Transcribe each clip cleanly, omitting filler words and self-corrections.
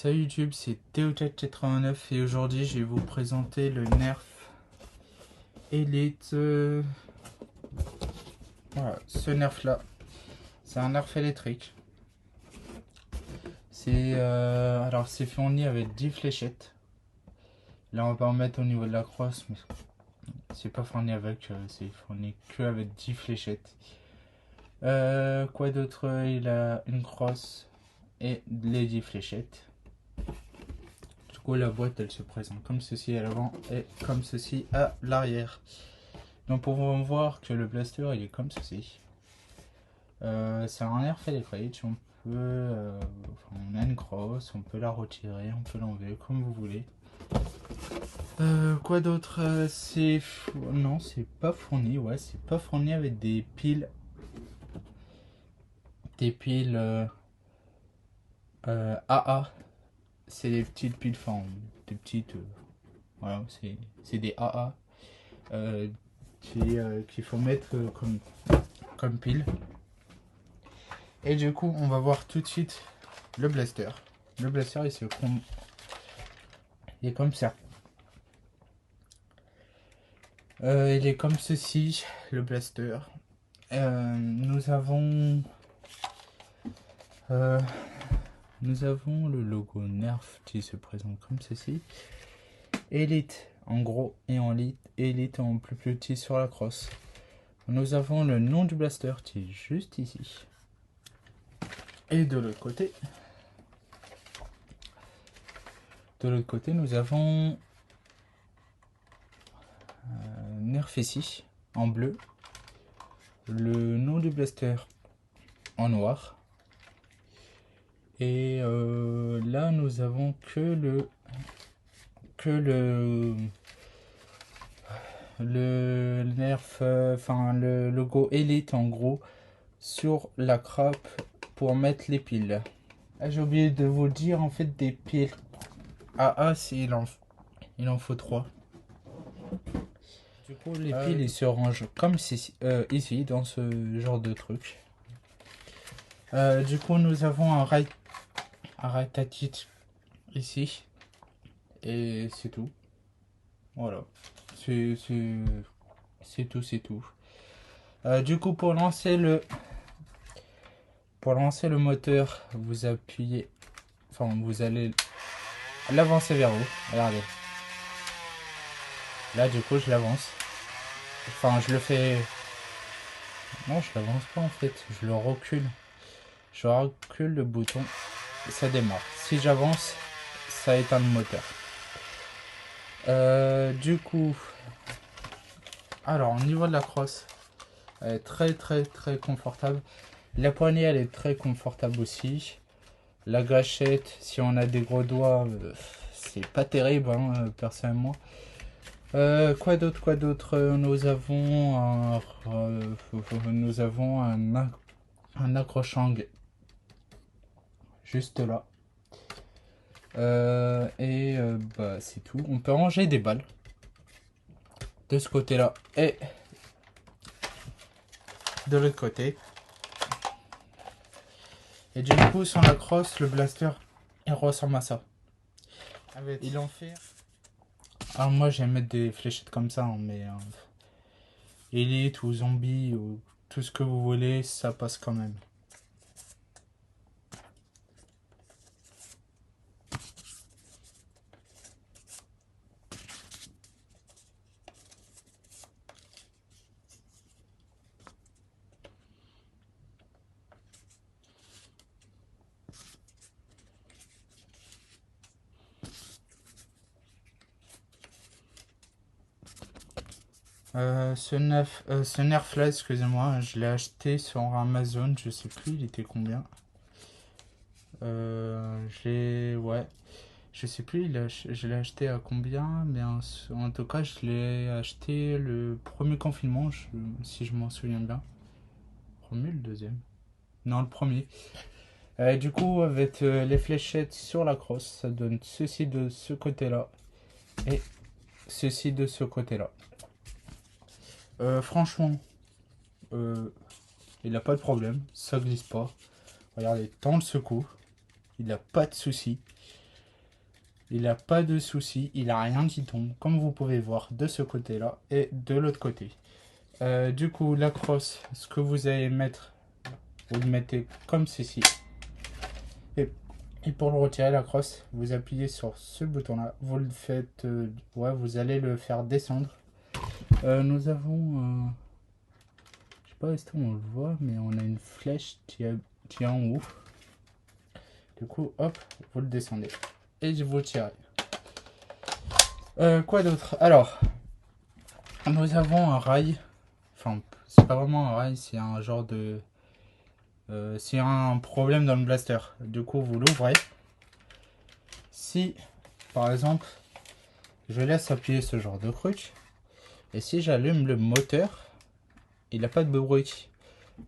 Salut YouTube, c'est TheoChat89 et aujourd'hui je vais vous présenter le Nerf Elite. Voilà, ce Nerf là, c'est un Nerf électrique. Alors c'est fourni avec 10 fléchettes. Là on va en mettre au niveau de la crosse, mais c'est pas fourni avec, c'est fourni que avec 10 fléchettes. Quoi d'autre? Il a une crosse et les 10 fléchettes. Du coup la boîte elle se présente comme ceci à l'avant et comme ceci à l'arrière. Donc pour voir que le blaster il est comme ceci. C'est un Nerf électrique, on peut, on a une crosse, on peut la retirer, on peut l'enlever comme vous voulez. Quoi d'autre? Non, c'est pas fourni, ouais, c'est pas fourni avec des piles. Des piles AA. C'est des petites piles, enfin des petites. Voilà, c'est des AA qu'il faut mettre comme pile. Et du coup, on va voir tout de suite le blaster. Le blaster, il est comme ça. Il est comme ceci, le blaster. Nous avons le logo Nerf qui se présente comme ceci. Elite en gros et en Elite en plus petit sur la crosse. Nous avons le nom du blaster qui est juste ici. Et de l'autre côté, nous avons Nerf ici en bleu, le nom du blaster en noir, et là nous avons que le Nerf, enfin le logo Elite en gros sur la crape pour mettre les piles. Ah, j'ai oublié de vous dire en fait des piles AA, il en faut 3. Du coup les piles ils se rangent comme ici dans ce genre de truc. Du coup nous avons un right à titre ici et c'est tout. Voilà, c'est tout. Du coup pour lancer le moteur, vous appuyez, enfin vous allez l'avancer vers vous. Regardez. Là du coup je l'avance. Enfin je le fais. Non, je l'avance pas en fait. Je le recule. Je recule le bouton et ça démarre. Si j'avance, ça éteint le moteur. Du coup, alors au niveau de la crosse, elle est très confortable. La poignée elle est très confortable aussi. La gâchette, si on a des gros doigts, c'est pas terrible hein, personnellement. Quoi d'autre? Nous avons un accrochang juste là. Bah c'est tout. On peut ranger des balles de ce côté là et de l'autre côté. Et du coup sur la crosse, le blaster il ressemble à ça. Il en fait. Alors moi j'aime mettre des fléchettes comme ça, hein, mais Elite ou zombie ou tout ce que vous voulez, ça passe quand même. Ce nerf là, excusez-moi, je l'ai acheté sur Amazon, je sais plus il était combien. Ouais, je sais plus je l'ai acheté à combien, mais en tout cas je l'ai acheté le premier confinement, si je m'en souviens bien. Premier, le deuxième? Non, le premier. Du coup avec les fléchettes sur la crosse, ça donne ceci de ce côté là et ceci de ce côté là. Franchement, il n'a pas de problème, ça glisse pas. Regardez, tant le secoue, il n'a pas de souci. Il n'a pas de souci, il n'a rien qui tombe, comme vous pouvez voir de ce côté-là et de l'autre côté. Du coup, la crosse, ce que vous allez mettre, vous le mettez comme ceci. Et pour le retirer, la crosse, vous appuyez sur ce bouton-là. Vous le faites, ouais, vous allez le faire descendre. Nous avons, je sais pas est-ce qu'on le voit, mais on a une flèche qui est en haut. Du coup, hop, vous le descendez et vous le tirez. Quoi d'autre? Alors, nous avons un rail. Enfin, c'est pas vraiment un rail, c'est un genre de... c'est un problème dans le blaster. Du coup, vous l'ouvrez. Si, par exemple, je laisse appuyer ce genre de truc, et si j'allume le moteur, il n'a pas de bruit.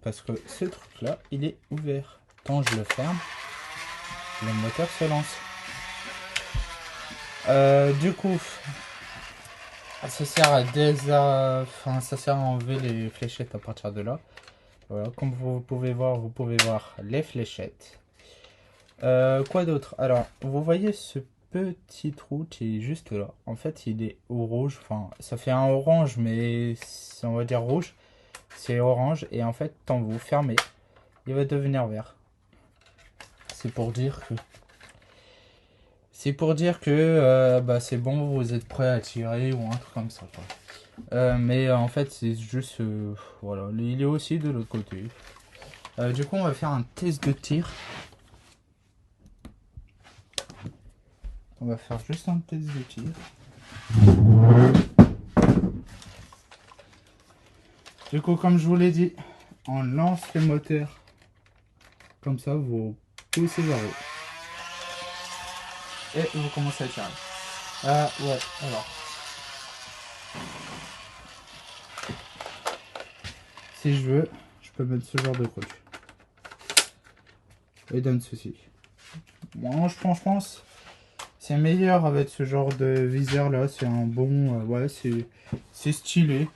Parce que ce truc-là, il est ouvert. Quand je le ferme, le moteur se lance. Du coup, ça sert à ça sert à enlever les fléchettes à partir de là. Voilà, comme vous pouvez voir les fléchettes. Quoi d'autre? Alors, vous voyez ce petit trou qui est juste là. En fait, il est au rouge. Enfin, ça fait un orange, mais on va dire rouge. C'est orange. Et en fait, quand vous fermez, il va devenir vert. C'est pour dire que... bah, c'est bon, vous êtes prêt à tirer ou un truc comme ça, quoi. Mais en fait, c'est juste... voilà, il est aussi de l'autre côté. Du coup, on va faire un test de tir. On va faire juste un test de tir. Du coup, comme je vous l'ai dit, on lance le moteur. Comme ça, vous poussez vers haut. Et vous commencez à tirer. Ouais, alors. Si je veux, je peux mettre ce genre de truc. Et donne ceci. Moi, je pense c'est meilleur avec ce genre de viseur là. C'est un bon... ouais, c'est stylé.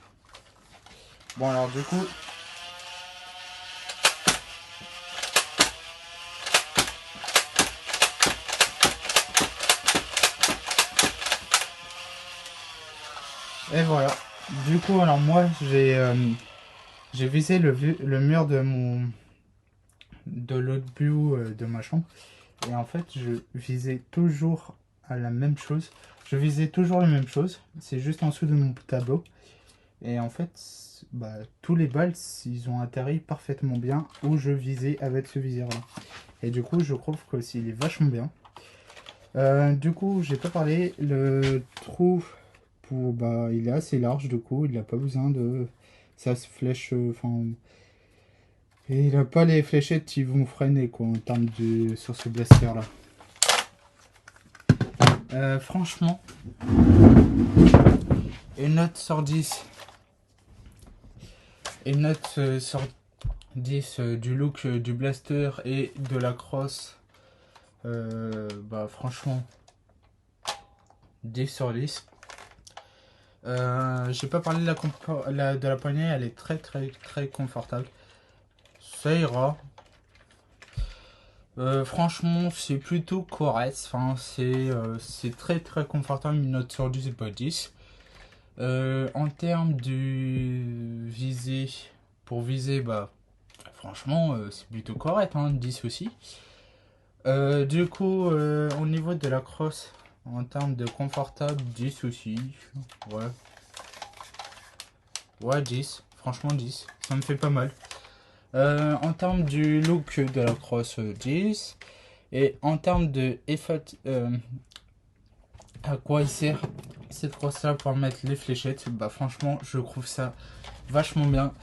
Bon, alors du coup... Et voilà. Du coup, alors moi, j'ai visé le mur de l'autre bout de ma chambre. Et en fait, je visais toujours à la même chose. Je visais toujours la même chose. C'est juste en dessous de mon tableau. Et en fait, bah, tous les balles, ils ont atterri parfaitement bien où je visais avec ce viseur-là. Et du coup, je trouve que il est vachement bien. Du coup, j'ai pas parlé. Le trou, bah, il est assez large. Du coup, il n'a pas besoin de... Ça se flèche... Enfin... et il n'a pas les fléchettes qui vont freiner, quoi, en termes de... sur ce blaster-là. Franchement, une note sur 10. Une note sur 10 du look du blaster et de la crosse. Bah franchement, 10 sur 10. J'ai pas parlé de la poignée, elle est très confortable. Ça ira. Franchement, c'est plutôt correct. Enfin, c'est très confortable. Une note sur 10 et pas 10. En termes de visée, pour viser, bah franchement, c'est plutôt correct, hein, 10 aussi. Du coup, au niveau de la crosse, en termes de confortable, 10 aussi. Ouais. Ouais, 10. Franchement, 10. Ça me fait pas mal. En termes du look de la crosse, 10. Et en termes de effet, à quoi il sert cette crosse là pour mettre les fléchettes, bah franchement, je trouve ça vachement bien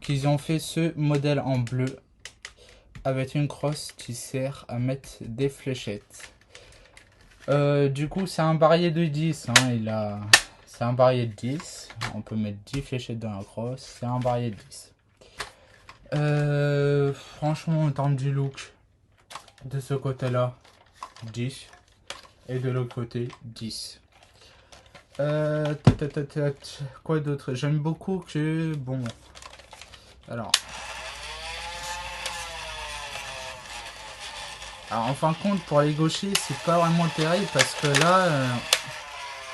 qu'ils ont fait ce modèle en bleu avec une crosse qui sert à mettre des fléchettes. Du coup, c'est un barillet de 10. Hein, c'est un barillet de 10. On peut mettre 10 fléchettes dans la crosse. C'est un barillet de 10. Franchement, en termes du look, de ce côté-là, 10. Et de l'autre côté, 10. Quoi d'autre? J'aime beaucoup que... Bon... Alors... Alors en fin de compte, pour les gauchers, c'est pas vraiment terrible parce que là,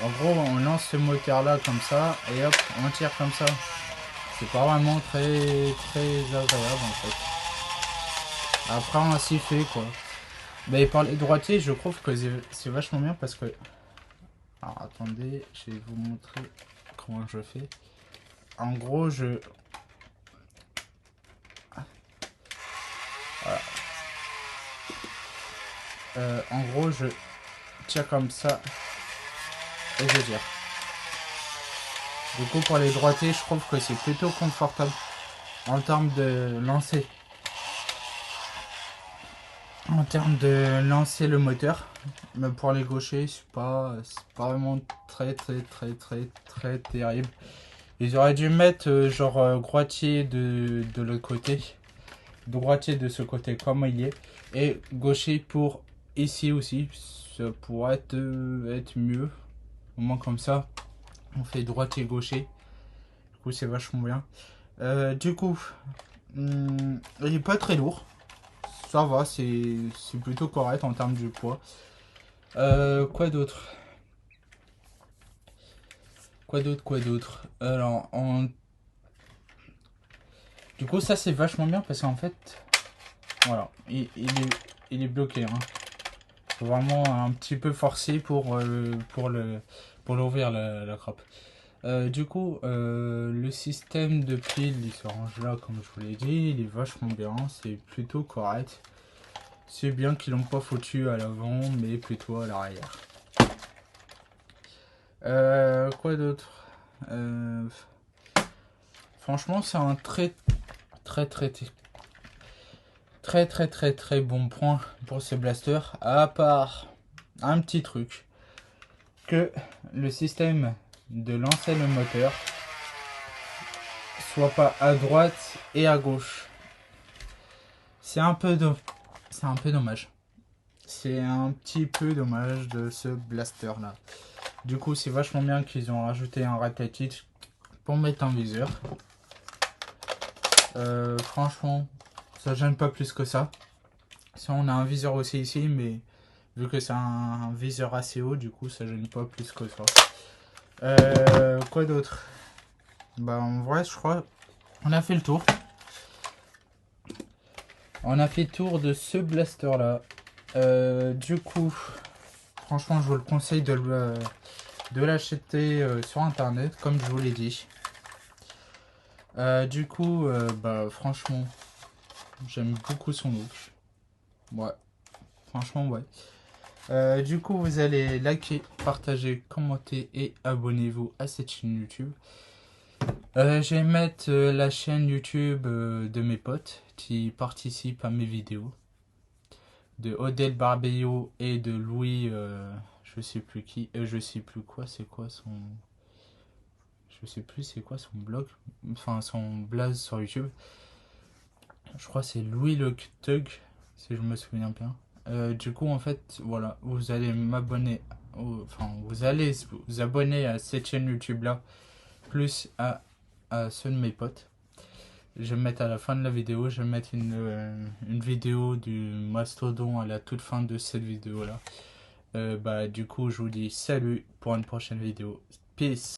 en gros, on lance ce moteur là comme ça et hop, on tire comme ça. C'est pas vraiment très agréable en fait. Après, on s'y fait quoi. Mais par les droitiers, je trouve que c'est vachement bien parce que. Alors attendez, je vais vous montrer comment je fais. En gros, je. Voilà. En gros, je tire comme ça et je tire. Du coup, pour les droitiers, je trouve que c'est plutôt confortable en termes de lancer. En termes de lancer le moteur. Mais pour les gauchers, c'est pas vraiment très terrible. Ils auraient dû mettre genre droitier de l'autre côté. Droitier de ce côté comme il est. Et gaucher pour ici aussi. Ça pourrait être mieux. Au moins comme ça. On fait droitier gaucher. Du coup c'est vachement bien. Du coup. Il est pas très lourd. Ça va, c'est plutôt correct en termes de poids. Quoi d'autre? Quoi d'autre? Alors, du coup, ça c'est vachement bien parce qu'en fait, voilà, il est bloqué. Hein. Faut vraiment un petit peu forcer pour l'ouvrir la grappe. Du coup, le système de pile, il se range là, comme je vous l'ai dit, il est vachement bien, c'est plutôt correct. C'est bien qu'ils l'ont pas foutu à l'avant, mais plutôt à l'arrière. Quoi d'autre? Franchement, c'est un très bon point pour ce blaster. À part un petit truc, que le système de lancer le moteur soit pas à droite et à gauche. C'est un peu dommage. C'est un petit peu dommage de ce blaster là. Du coup, c'est vachement bien qu'ils ont rajouté un ratatouille pour mettre un viseur. Franchement, ça gêne pas plus que ça. Ça, on a un viseur aussi ici, mais vu que c'est un viseur assez haut, du coup, ça gêne pas plus que ça. Quoi d'autre? Bah, en vrai, je crois, on a fait le tour. On a fait le tour de ce blaster là. Du coup, franchement, je vous le conseille de l'acheter sur internet, comme je vous l'ai dit. Du coup, bah, franchement, j'aime beaucoup son look. Ouais, franchement, ouais. Du coup, vous allez liker, partager, commenter et abonnez-vous à cette chaîne YouTube. Je vais mettre la chaîne YouTube de mes potes qui participent à mes vidéos. De Odel Barbello et de Louis, je sais plus qui, je sais plus quoi, c'est quoi son... Je sais plus c'est quoi son blog, enfin son blaze sur YouTube. Je crois que c'est Louis le Tug, si je me souviens bien. Du coup, en fait, voilà, vous allez m'abonner, enfin, vous allez vous abonner à cette chaîne YouTube là, plus à ceux de mes potes. Je vais mettre à la fin de la vidéo, je vais mettre une vidéo du mastodon à la toute fin de cette vidéo là. Bah, du coup, je vous dis salut pour une prochaine vidéo. Peace.